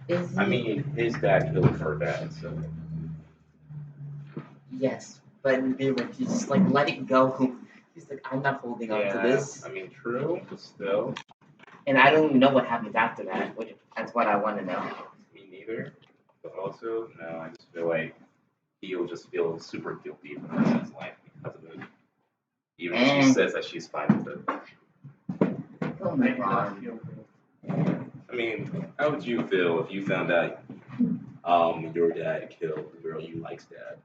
Is he? I mean, his dad killed her dad, so. Yes, but they were just like let it go. He's like, I'm not holding on to this. I mean, true, but still. And I don't even know what happens after that, which that's what I want to know. Me neither. But also, no, I just feel like he'll just feel super guilty for the rest of his life because of it. Even if she says that she's fine with it. Oh my god. I mean, how would you feel if you found out your dad killed the girl you like's dad?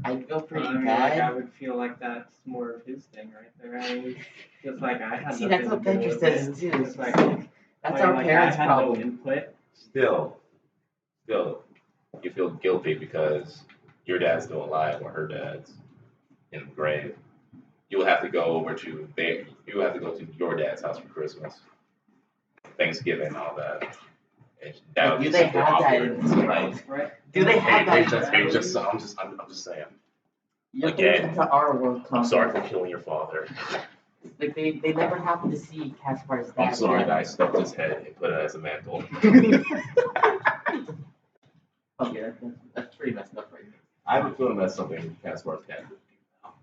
I'd feel pretty bad. bad. I would feel like that's more of his thing right there. I mean, just like I had. See, that's what Bencher says too. It's like, that's our parents' problem. No input. Still, you feel guilty because your dad's still alive or her dad's in the grave. You will have to go over to your dad's house for Christmas, Thanksgiving, and all that. Like, do they have that in this world? Right? Do they have that? I'm just saying. Again, to our world. I'm sorry for killing your father. Like they never happened to see Kaspar's dad. I'm sorry that I stuffed his head and put it as a mantle. Okay, that's pretty messed up right now. I have a feeling that's something Kaspar's dad would do now.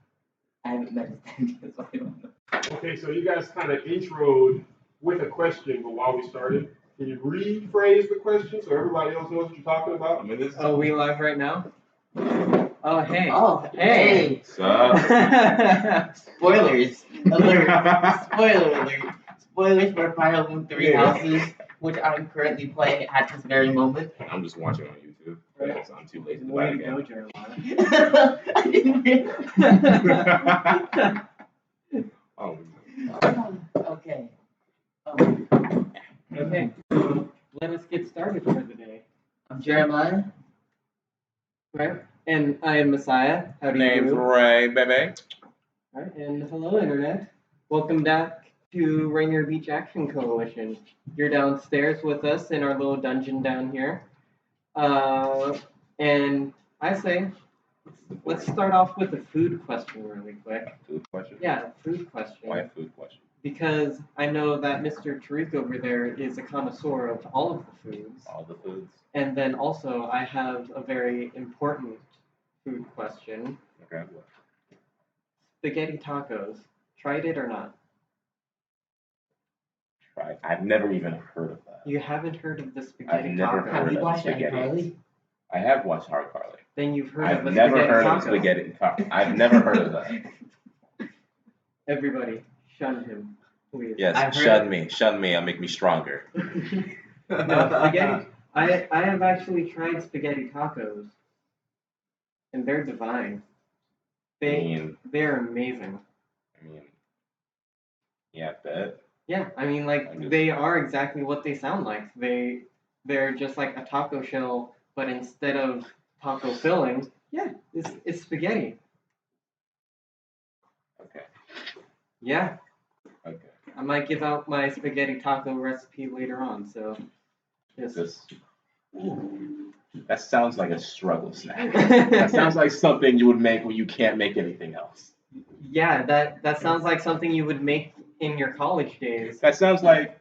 I haven't met his dad, so I don't know. Okay, so you guys kind of introed with a question, but while we started, can you rephrase the question so everybody else knows what you're talking about? I mean, this is Oh, we live right now? Oh, hey. Oh, hey. Sup? Spoilers alert. Spoiler alert. Spoilers for Fire Emblem 3 Houses, which I'm currently playing at this very moment. I'm just watching on YouTube. Right. So I'm too lazy to buy Way the to go, game. Jeremiah. I didn't realize. Oh, Okay. Okay, so let us get started for the day. I'm Jeremiah. Right? And I am Messiah. How do you do? Ray, baby. Alright, and hello, Internet. Welcome back to Rainier Beach Action Coalition. You're downstairs with us in our little dungeon down here. And I say, let's start off with a food question really quick. Food question? Yeah, food question. Why a food question? Because I know that Mr. Tariq over there is a connoisseur of all of the foods. All the foods. And then also, I have a very important food question. Okay. Spaghetti tacos. Tried it or not? Right. I've never even heard of that. You haven't heard of the spaghetti I've never taco? heard Have you of watched spaghetti. iCarly? I have watched iCarly. Then you've heard I've of a never spaghetti heard taco. of spaghetti taco. I've never heard of that. Everybody, shun him, please. Yes, shun me. Shun me. I'll make me stronger. No, spaghetti. I have actually tried spaghetti tacos, and they're divine. They're amazing. I mean, yeah, I bet. Yeah, I mean, like, they are exactly what they sound like. They're just like a taco shell, but instead of taco filling, yeah, it's spaghetti. Okay. Yeah. Okay. I might give out my spaghetti taco recipe later on, so just. That sounds like a struggle snack. That sounds like something you would make when you can't make anything else. Yeah, that sounds like something you would make in your college days. That sounds like.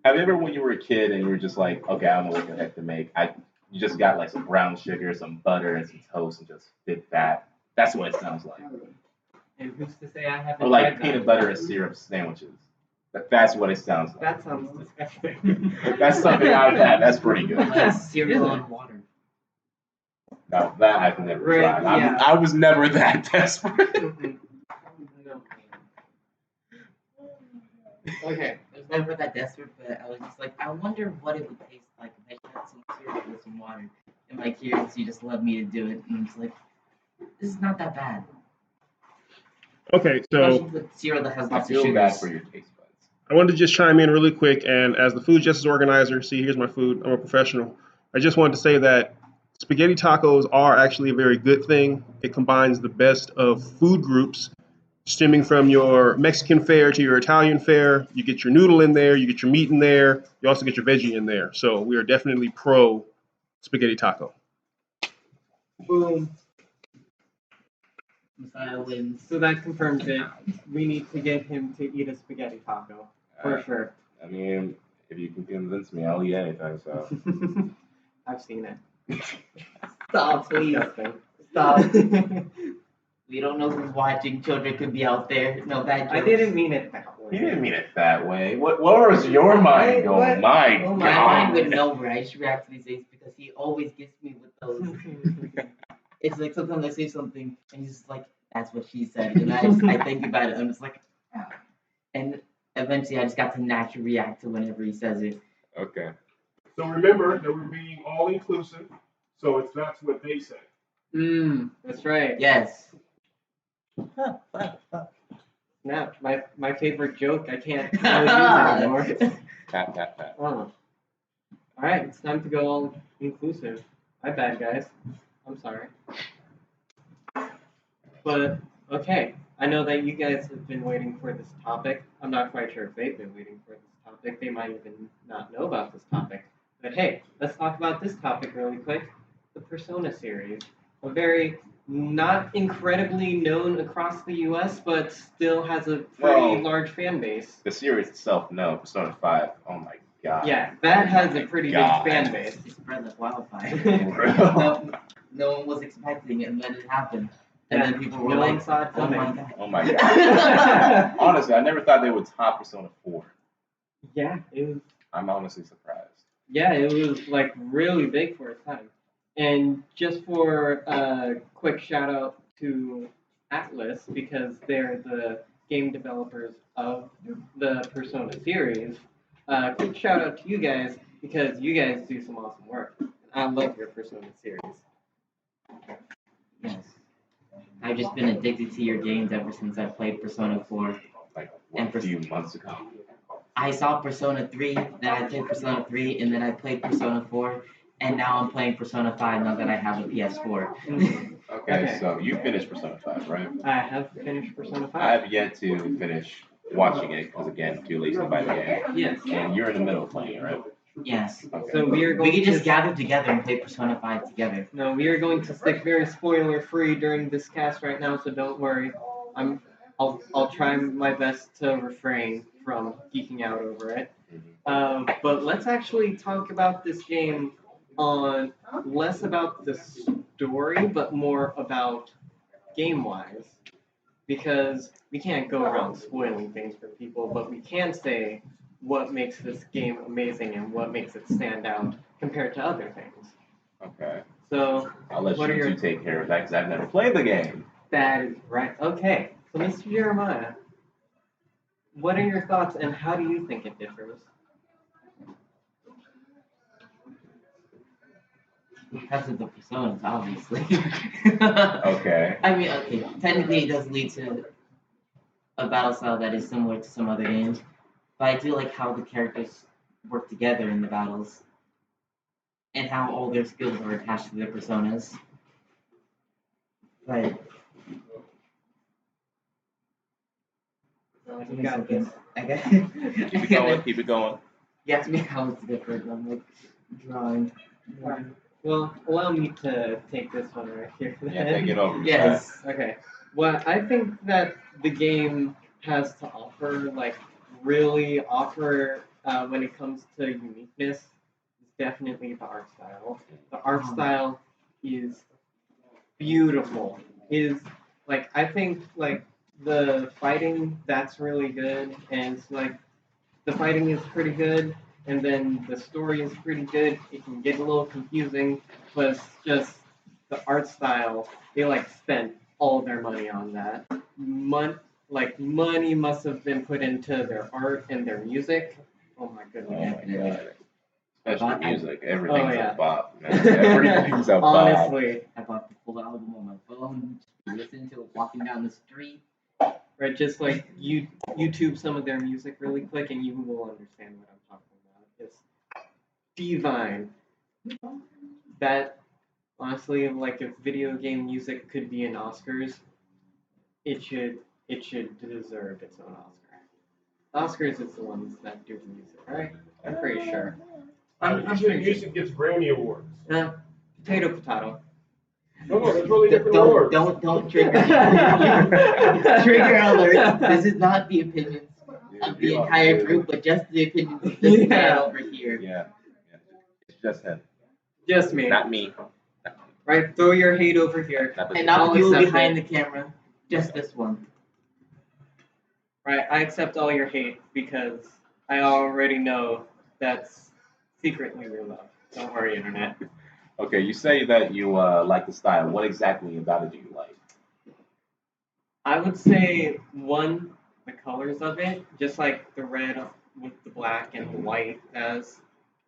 Have you ever, when you were a kid and you were just like, okay, I don't know what the heck to make. You just got like some brown sugar, some butter, and some toast, and just did that. That's what it sounds like. And who's to say I haven't? Or like tried peanut that? butter and syrup sandwiches. That's what it sounds like. That sounds disgusting. That's something I've had. That's pretty good. Like cereal and water. Now that I've never tried. Yeah. I was never that desperate. No. Okay. I was never that desperate, but I was just like, I wonder what it would taste like if I had some cereal with some water. And my curiosity just led me to do it, and I'm just like, this is not that bad. Okay, so Especially with cereal that has I lots of feel sugars. bad for your taste buds. I wanted to just chime in really quick, and as the food justice organizer, see, here's my food. I'm a professional. I just wanted to say that spaghetti tacos are actually a very good thing. It combines the best of food groups, stemming from your Mexican fare to your Italian fare. You get your noodle in there, you get your meat in there, you also get your veggie in there. So we are definitely pro spaghetti taco. Boom. Messiah wins. So that confirms it. We need to get him to eat a spaghetti taco for sure. I mean, If you can convince me, I'll eat anything. So. I've seen it. Stop, please. Disgusting. Stop. We don't know who's watching. Children could be out there. No bad jokes. I didn't mean it that way. He didn't mean it that way. What was your mind going? My Oh My God. mind went nowhere. I just react to these things because he always gets me with those. It's like sometimes I say something and he's just like, "That's what she said," and I think about it. I'm just like, "Ah." And eventually I just got to naturally react to whenever he says it. Okay. So remember that we're being all inclusive, so it's that's what they say. That's right. Yes. Now, my favorite joke, I can't really use anymore. Tap, tap, tap. Oh. Alright, it's time to go all inclusive. My bad, guys. I'm sorry. But, okay. I know that you guys have been waiting for this topic. I'm not quite sure if they've been waiting for this topic. They might even not know about this topic. But hey, let's talk about this topic really quick. The Persona series. A very not incredibly known across the US, but still has a pretty large fan base. The series itself, no. Persona 5, oh my God. Yeah, that has a pretty big fan base. It spread like wildfire. Bro. No one was expecting it, and then it happened. And then people were no like, one saw it "Oh my coming." God." Oh my God. Honestly, I never thought they would top Persona 4. Yeah, it was. I'm honestly surprised. Yeah, it was like really big for its time. And just for a quick shout out to Atlas, because they're the game developers of the Persona series. Quick shout out to you guys because you guys do some awesome work. I love your Persona series. Yes. I've just been addicted to your games ever since I played Persona 4. Like And a few months ago. I saw Persona 3, then I played Persona 3, and then I played Persona 4, and now I'm playing Persona 5 now that I have a PS4. Okay, so you finished Persona 5, right? I have finished Persona 5. I have yet to finish watching it because, again, too lazy to buy the game. Yes. And you're in the middle of playing it, right? Yes. Okay. So we are going We could just to gather together and play Persona 5 together. No, we are going to stick very spoiler free during this cast right now, so don't worry. I'll try my best to refrain from geeking out over it. But let's actually talk about this game on less about the story, but more about game-wise, because we can't go around spoiling things for people, but we can say what makes this game amazing and what makes it stand out compared to other things. Okay. So I'll let what are you your two take care of that because I've never played the game. That is right. Okay, so Mr. Jeremiah, what are your thoughts and how do you think it differs? Because of the personas, obviously. Okay. I mean, okay, technically it does lead to a battle style that is similar to some other games, but I do like how the characters work together in the battles, and how all their skills are attached to their personas. But You got this. Okay. Keep it going. Keep it going. You asked me how it's different, and I'm like, drawing. Well, allow me to take this one right here. Yeah, take it over. Yes. Okay. Well, I think that the game has to offer, really offer when it comes to uniqueness, is definitely the art style. The art style is beautiful. I think, the fighting, that's really good, and the fighting is pretty good, and then the story is pretty good. It can get a little confusing, but it's just the art style, they spent all their money on that. Money must have been put into their art and their music. Oh my Oh goodness. my God. Especially music. Oh, Everything's yeah. a bop, man. Everything's a bop. Honestly, I bought the full album on my phone, listening to it walking down the street. right? Just you YouTube some of their music really quick, and you will understand what I'm talking about. It's divine. That honestly, if video game music could be an Oscars, it should deserve its own Oscar. Oscars is the ones that do the music, right? I'm pretty sure. I'm Usually pretty sure. music gets Grammy awards. Potato. No, there's really different awards. Don't trigger. Trigger alert. This is not the opinions. of the entire group, but just the opinions of this man over here. Yeah. It's just him. Just me. Not me. Right? Throw your hate over here. And not I'll the people accept behind it. the camera, just this one. Right? I accept all your hate because I already know that's secretly your love. Don't worry, internet. Okay, you say that you like the style. What exactly about it do you like? I would say one, the colors of it, just like the red with the black and the white as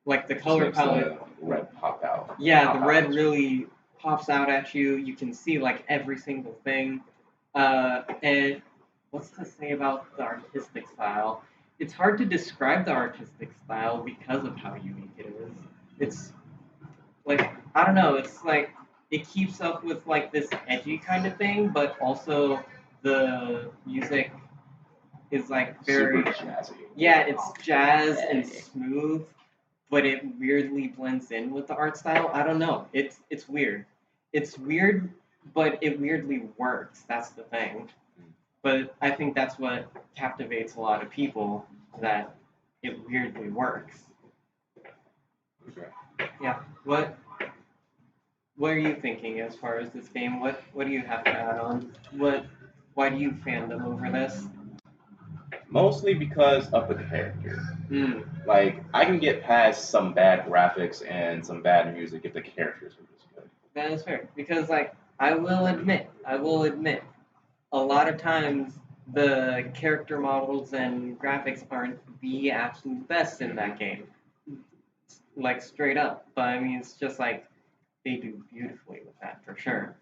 like the color Makes palette. red pop out. Yeah, the Pop red out. really pops out at you. You can see like every single thing. And what's to say about the artistic style? It's hard to describe the artistic style because of how unique it is. It's like, I don't know, it's like it keeps up with like this edgy kind of thing, but also the music is like very Super jazzy. yeah, it's jazz and smooth, but it weirdly blends in with the art style. I don't know. It's weird. It's weird, but it weirdly works. That's the thing. But I think that's what captivates a lot of people, that it weirdly works. Okay. Yeah. What are you thinking as far as this game? What do you have to add on? Why do you fandom over this? Mostly because of the character. Hmm. Like, I can get past some bad graphics and some bad music if the characters are just good. That is fair. Because like I will admit, a lot of times the character models and graphics aren't the absolute best in that game. Like straight up. But I mean it's just like they do beautifully with that for sure.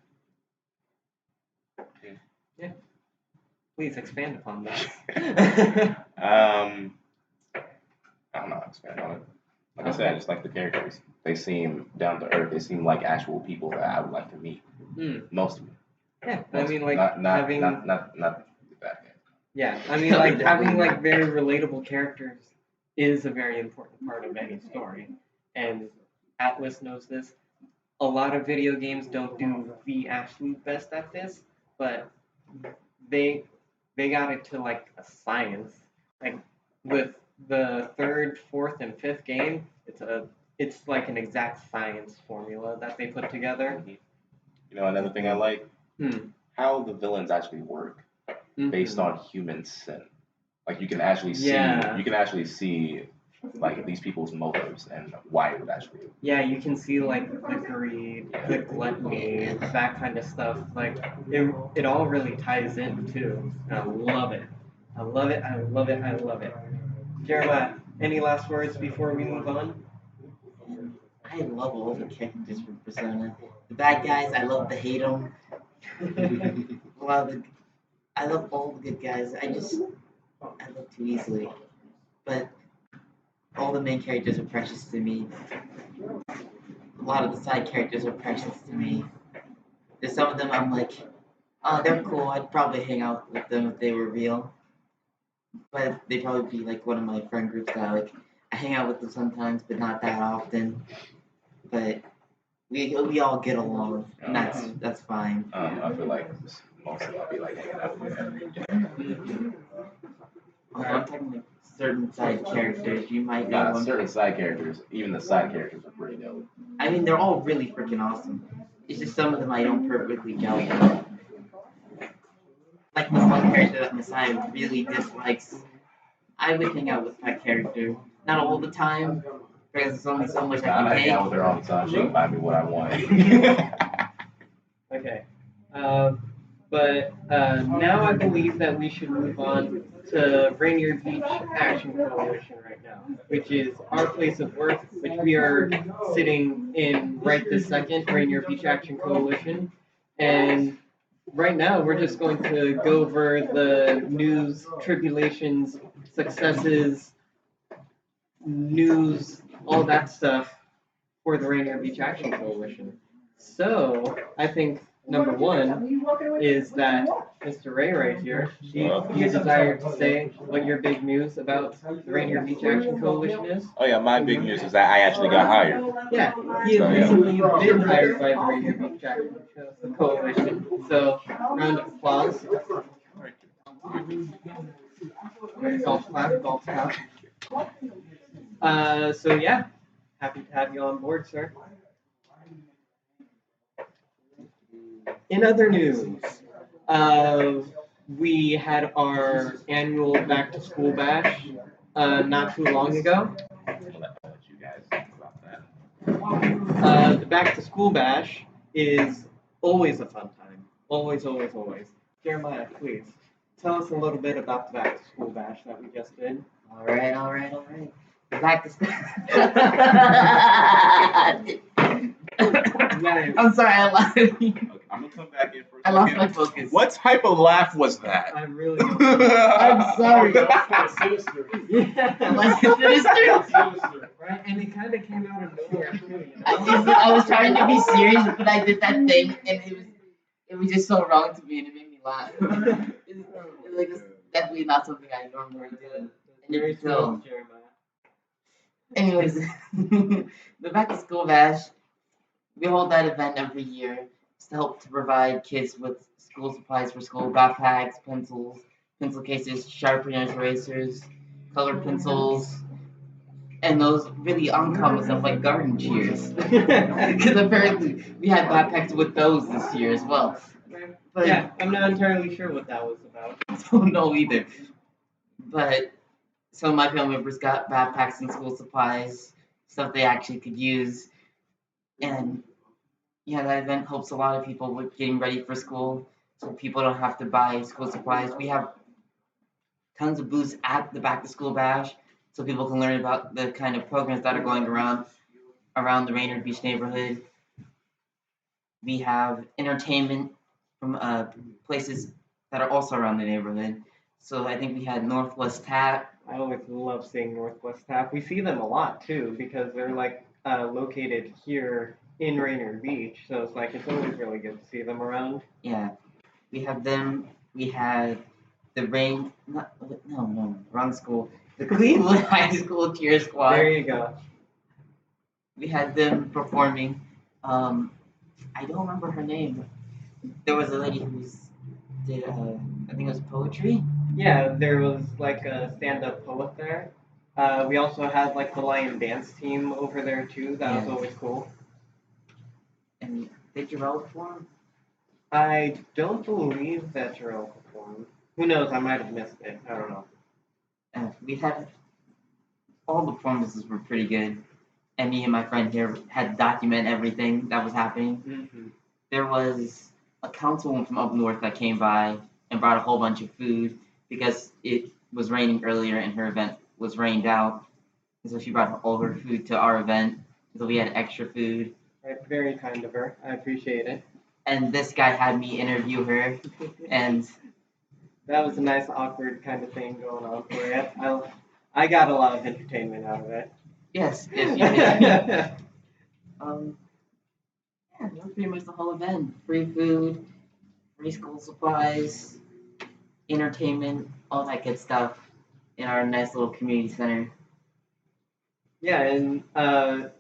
Yeah. Please expand upon this. I don't know how to expand on it. Like I said, I just like the characters. They seem down to earth. They seem like actual people that I would like to meet. Most of them. Yeah, I mean like not having not the bad guys. yeah, I mean like having like very relatable characters is a very important part of any story. And Atlas knows this. A lot of video games don't do the absolute best at this, but they got it to like a science. Like with the third, fourth, and fifth game, it's like an exact science formula that they put together. You know, another thing I like, Hmm. how the villains actually work based on human sin. Like you can actually see, Yeah. like these people's motives and why it would actually. Yeah, you can see like the greed, the gluttony, that kind of stuff. Like it all really ties in too. And I love it. I love it. I love it. I love it. Jeremiah, any last words before we move on? I love all the characters from Persona. The bad guys, I love to hate them. I love all the good guys. I love too easily. But all the main characters are precious to me. A lot of the side characters are precious to me. There's some of them I'm like, oh, they're cool. I'd probably hang out with them if they were real. But they'd probably be like one of my friend groups that I hang out with them sometimes, but not that often. But we all get along, and that's fine. I feel like mostly I'll be like hanging out with every day. I'm talking like certain side characters. You might know Not one. certain side characters. Even the side characters are pretty dope. I mean, they're all really freaking awesome. It's just some of them I don't perfectly gel with. Like this one character that Messiah really dislikes. I would hang out with that character. Not all the time, because there's only so much I I'm can hanging out take. with her all the time. She can buy me what I want. Okay. But now I believe that we should move on to Rainier Beach Action Coalition right now, which is our place of work, which we are sitting in right this second, Rainier Beach Action Coalition. And right now we're just going to go over the news, tribulations, successes, news, all that stuff for the Rainier Beach Action Coalition. So I think number one is that Mr. Ray right here, you desire to say what your big news about the Rainier Beach Action Coalition is? Oh yeah, my big news is that I actually got hired. Yeah, he has recently been hired by the Rainier Beach Action Coalition. So round of applause. Golf clap, golf clap. So yeah, happy to have you on board, sir. In other news, we had our annual back to school bash not too long ago. I'll let you guys talk about that. The back to school bash is always a fun time. Always, always, always. Jeremiah, please tell us a little bit about the back to school bash that we just did. All right. Back to school. Nice. I'm sorry, I lost. Okay, I'm gonna come back in for a I lost second. my focus. What type of laugh was that? I really don't know. I'm sorry. Sinister. Yeah. Like, Sinister. Right, and it kind of came out of nowhere too. You know? I was trying to be serious, but I did that thing, and it was just so wrong to me, and it made me laugh. It's definitely not something I normally do. And Very you can tell. smooth, Jeremiah. Anyways, the back to school bash, we hold that event every year to help to provide kids with school supplies for school: backpacks, pencils, pencil cases, sharpeners, erasers, colored pencils, and those really uncommon stuff like garden shears. Because apparently we had backpacks with those this year as well. But Yeah, I'm not entirely sure what that was about. I don't know either. But some of my family members got backpacks and school supplies, stuff they actually could use. And yeah, that event helps a lot of people with getting ready for school, so people don't have to buy school supplies. We have tons of booths at the back to school bash, so people can learn about the kind of programs that are going around the Rainier Beach neighborhood. We have entertainment from places that are also around the neighborhood. So I think we had Northwest Tap. I always love seeing Northwest Tap. We see them a lot too because they're like located here in Rainier Beach. So it's always really good to see them around. Yeah, we have them. We had the wrong school. The Cleveland High School Cheer Squad. There you go. We had them performing. I don't remember her name. There was a lady who did I think it was poetry. Yeah, there was like a stand-up poet there. We also had like the Lion Dance team over there too. That was Yeah. always cool. And did Jarrell perform? I don't believe that Jarrell performed. Who knows? I might have missed it. I don't know. We had all the performances were pretty good, and me and my friend here had to document everything that was happening. Mm-hmm. There was a councilwoman from up north that came by and brought a whole bunch of food because it was raining earlier and her event was rained out. And so she brought all her food to our event, so we had extra food. Right, very kind of her. I appreciate it. And this guy had me interview her, and That was a nice awkward kind of thing going on for you. I got a lot of entertainment out of it. yes, you did. Yeah, that was pretty much the whole event. Free food, free school supplies, entertainment, all that good stuff in our nice little community center. Yeah, and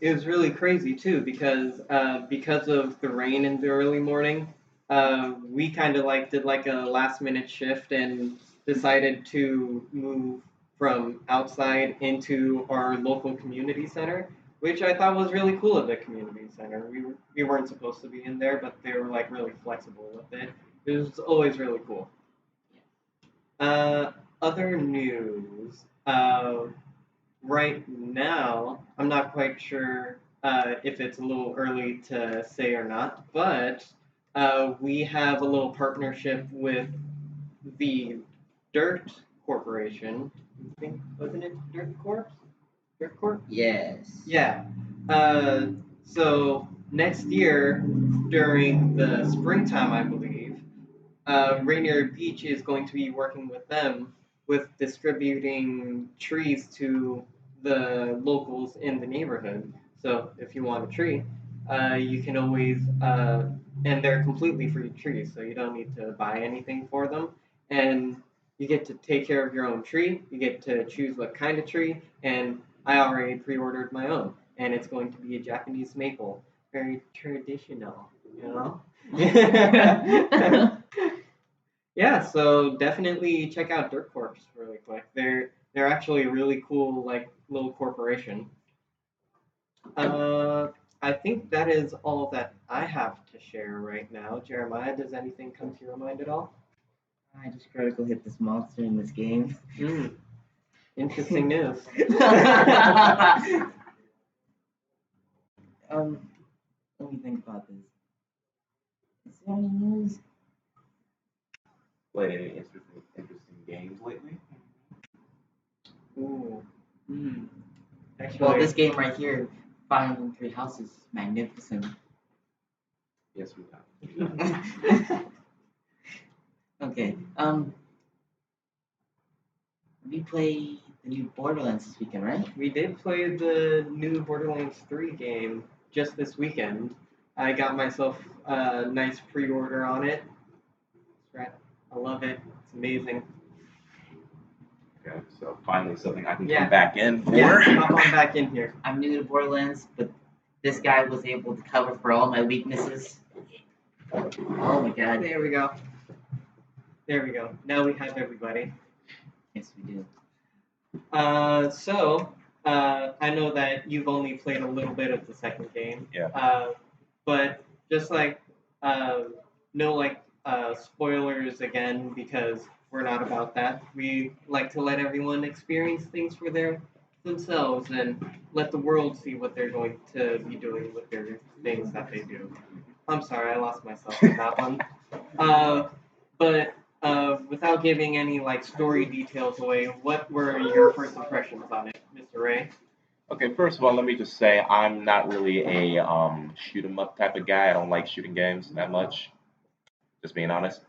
it was really crazy too because of the rain in the early morning, we kind of did like a last minute shift and decided to move from outside into our local community center, which I thought was really cool of the community center. We weren't supposed to be in there, but they were like really flexible with it. It was always really cool. Other news. Right now, I'm not quite sure if it's a little early to say or not, but we have a little partnership with the Dirt Corporation. I think, wasn't it Dirt Corp? Dirt Corp? Yes. Yeah. So next year, during the springtime, I believe, Rainier Beach is going to be working with them with distributing trees to the locals in the neighborhood. So if you want a tree, you can always, and they're completely free trees, so you don't need to buy anything for them. And you get to take care of your own tree. You get to choose what kind of tree, and I already pre-ordered my own, and it's going to be a Japanese maple, very traditional, you know. Yeah, so definitely check out Dirt Corps really quick. They're actually a really cool like little corporation. Uh, I think that is all that I have to share right now. Jeremiah, does anything come to your mind at all? I just gotta go hit this monster in this game. Interesting news. Let me think about this. Is there any news? Played any interesting games lately? Ooh. Actually, Well, this game right here, Fire in Three Houses, is magnificent. Yes, we have. Okay. We play the new Borderlands this weekend, right? we did play the new Borderlands 3 game just this weekend. I got myself a nice pre-order on it. That's right. I love it. It's amazing. Okay, so finally something I can Yeah. come back in for. Yeah, hop on back in here. I'm new to Borderlands, but this guy was able to cover for all my weaknesses. Oh my god. There we go. There we go. Now we have everybody. Yes, we do. I know that you've only played a little bit of the second game. Yeah. But just like, no spoilers again because we're not about that. We like to let everyone experience things for themselves and let the world see what they're going to be doing with their things that they do. I'm sorry, I lost myself in that one. But without giving any like story details away, what were your first impressions on it, Mr. Ray? Okay, first of all, let me just say I'm not really a shoot 'em up type of guy. I don't like shooting games that much. Just being honest.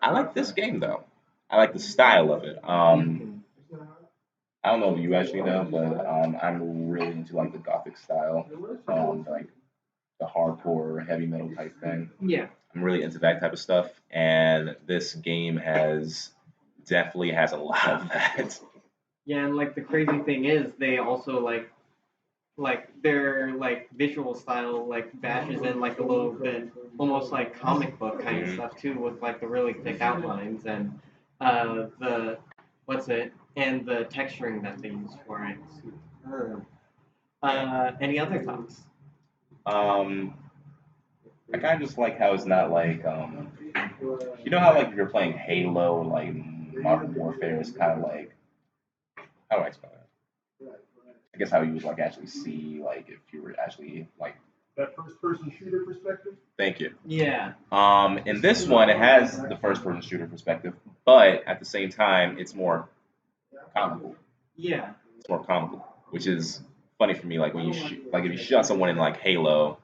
I like this game though. I like the style of it. I don't know if you actually know, but I'm really into like the gothic style, like the hardcore heavy metal type thing. Yeah. I'm really into that type of stuff, and this game definitely has a lot of that. Yeah, and like the crazy thing is, they also like their like visual style like bashes in like a little bit almost like comic book kind of stuff too, with like the really thick outlines and the what's it and the texturing that they use for it. Superb. Any other thoughts? I kind of just like how it's not like you know how like if you're playing Halo, like Modern Warfare is kind of like how do I explain that? I guess how you would like actually see like if you were actually like That first-person shooter perspective? thank you. Yeah. In this one, it has the first-person shooter perspective, but at the same time, it's more comical. Yeah. It's more comical, which is funny for me. Like when you shoot, like if you shot someone in like Halo,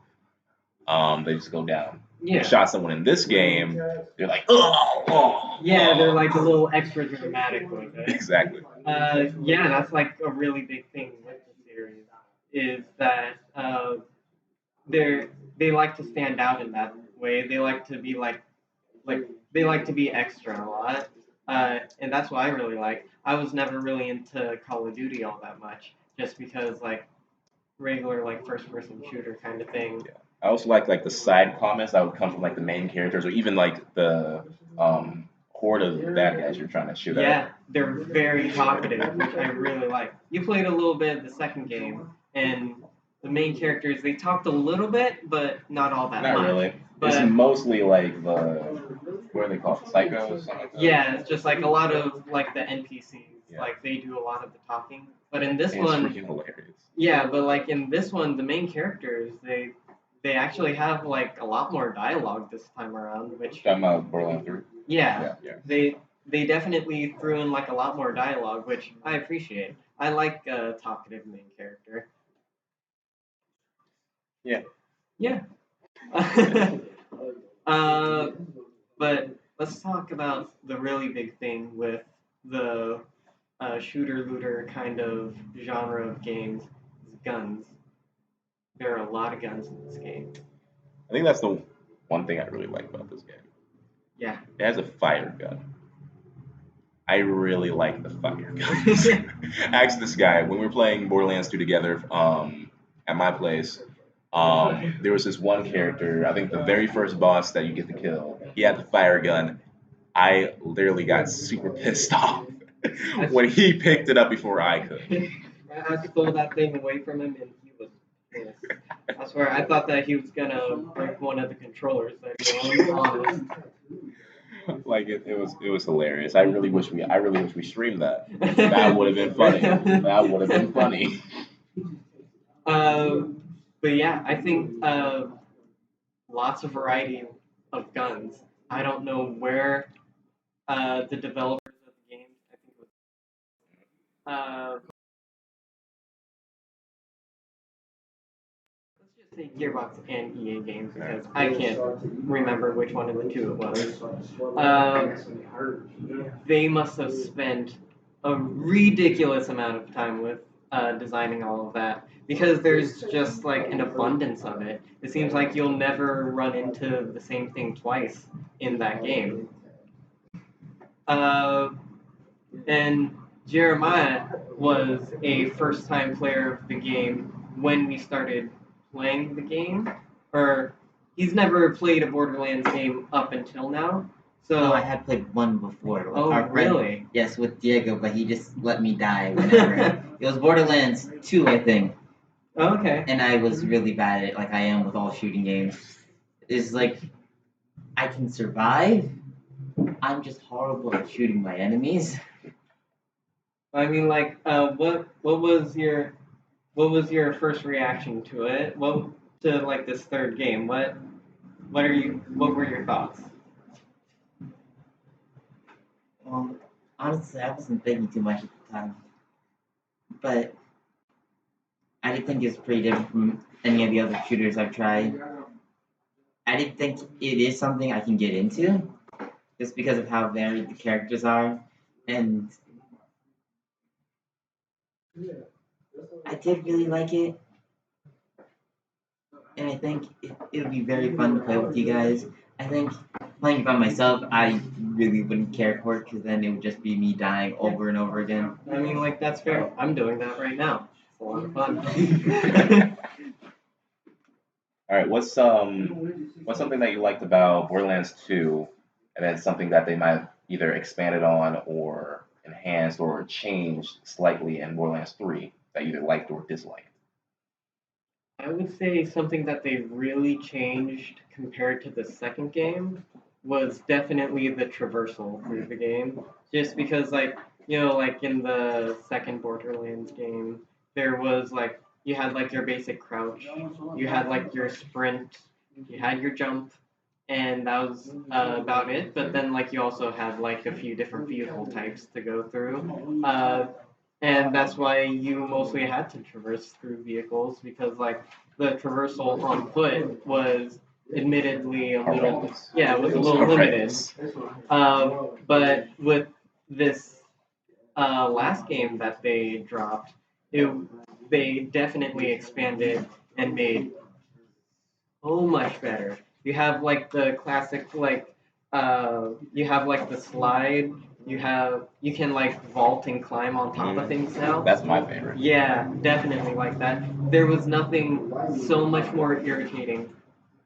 they just go down. If Yeah. you shot someone in this game, they're like, oh, Yeah, they're like a little extra dramatic with it. exactly. Yeah, that's like a really big thing with the series is that they like to stand out in that way. They like to be like they like to be extra a lot, and that's what I really like. I was never really into Call of Duty all that much, just because like regular like first person shooter kind of thing. Yeah. I also like the side comments that would come from like the main characters, or even like the horde of bad guys you're trying to shoot at. Yeah, they're very talkative, which I really like. You played a little bit of the second game, and the main characters they talked a little bit, but not all that Not much. really. But It's mostly like the what are they called? Psychos? Something like that. yeah, it's just like a lot of like the NPCs, Yeah. like they do a lot of the talking. But in this And it's one, freaking hilarious. yeah, but like in this one, the main characters they actually have like a lot more dialogue this time around, which Talking about Borderlands 3. yeah, Yeah. they definitely threw in like a lot more dialogue, which I appreciate. I like a talkative main character. Yeah. Yeah. But let's talk about the really big thing with the shooter looter kind of genre of games is guns. There are a lot of guns in this game. I think that's the one thing I really like about this game. Yeah. It has a fire gun. I really like the fire guns. I asked this guy when we were playing Borderlands 2 together at my place. There was this one character, I think the very first boss that you get to kill, he had the fire gun. I literally got super pissed off when he picked it up before I could. I stole that thing away from him, and he was pissed. I swear, I thought that he was gonna break one of the controllers that he owned. Like it was hilarious. I really wish we streamed that. That would have been funny. That would have been funny. But yeah, I think lots of variety of guns. I don't know where the developers of the game, I think it was, let's just say Gearbox and EA Games because I can't remember which one of the two it was. They must have spent a ridiculous amount of time with designing all of that because there's just like an abundance of it. It seems like you'll never run into the same thing twice in that game. And Jeremiah was a first-time player of the game when we started playing the game, or he's never played a Borderlands game up until now. So No, I had played one before. With Oh, our friend, really? Yes, with Diego, but he just let me die whenever. It was Borderlands 2, I think, okay. and I was really bad at it, like I am with all shooting games. It's like, I can survive. I'm just horrible at shooting my enemies. I mean, like, what was your first reaction to it? What to like this third game? What were your thoughts? Well, honestly, I wasn't thinking too much at the time, but I did think it was pretty different from any of the other shooters I've tried. I did think it is something I can get into, just because of how varied the characters are, and I did really like it, and I think it'll be very fun to play with you guys. I think playing it by myself, I really wouldn't care for it, because then it would just be me dying over and over again. I mean, like that's fair. I'm doing that right now. It's a lot of fun. All right, what's something that you liked about Borderlands 2, and then something that they might have either expanded on or enhanced or changed slightly in Borderlands 3 that you either liked or disliked? I would say something that they really changed compared to the second game was definitely the traversal through the game. Just because, like, like in the second Borderlands game, there was like you had like your basic crouch, you had like your sprint, you had your jump, and that was about it. But then like you also had like a few different vehicle types to go through. And that's why you mostly had to traverse through vehicles because like the traversal on foot was admittedly a little limited. But with this last game that they dropped, they definitely expanded and made so much better. You have like the classic like you have like the slide. You can like vault and climb on top of things now. That's my favorite. Yeah, definitely like that. There was nothing so much more irritating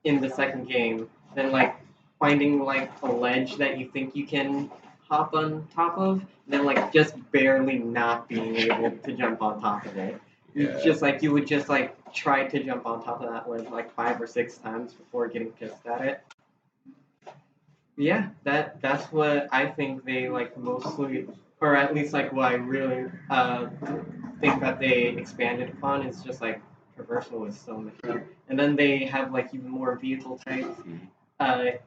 in the second game than like finding like a ledge that you think you can hop on top of, and then like just barely not being able to jump on top of it. Yeah. Just like you would just like try to jump on top of that ledge like 5 or 6 times before getting pissed at it. Yeah, that's what I think they like mostly, or at least like what I really think that they expanded upon is just like traversal is so much better. And then they have like even more vehicle types,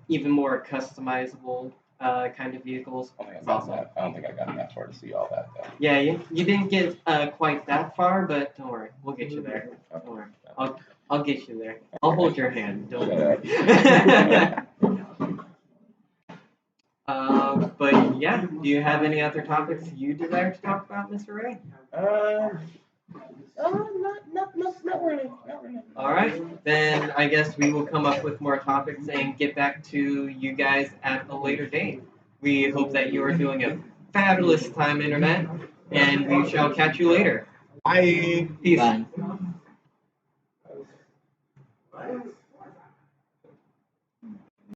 even more customizable kind of vehicles. I don't think I got that far to see all that though. Yeah, you didn't get quite that far, but don't worry, we'll get you there. Don't worry, I'll get you there. I'll hold your hand. Don't worry. But yeah, do you have any other topics you desire to talk about, Mr. Ray? Not really. All right, then I guess we will come up with more topics and get back to you guys at a later date. We hope that you are doing a fabulous time, Internet, and we shall catch you later. Bye. Peace. Fun.